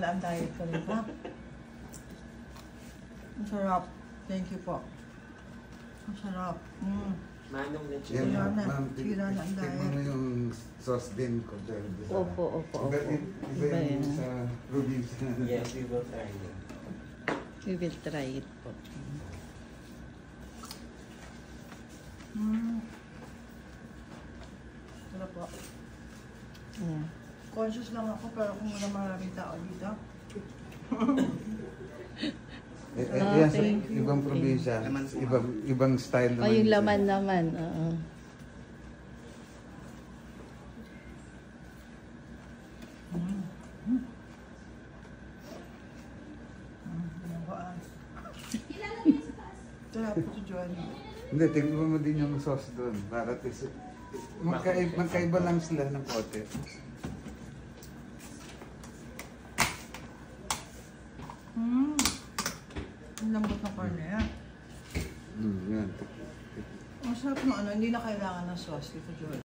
na ang diet ko rin, ha? Ang sarap. Thank you po. Ang sarap. Manong na Sira siya. na. Ma'am, Sira na ang tikman mo diet. yung sauce din ko. Opo. Iba yung yan. sa probinsya. Yes, we will try it. We will try it po. Sarap po. Yeah. Conscious lang ako pero kung wala maraming tao dito. Yan sa thank you. ibang probinsya, ibang style naman. Yung yun. laman naman. Oo. Sarap po si Johnny. Hindi, tingnan mo din yung sauce doon. Para magkaiba lang sila ng kote. Ang lambot ng cornea. Yan. Ang sarap ng ano, hindi na kailangan ng sauce dito, Johnny.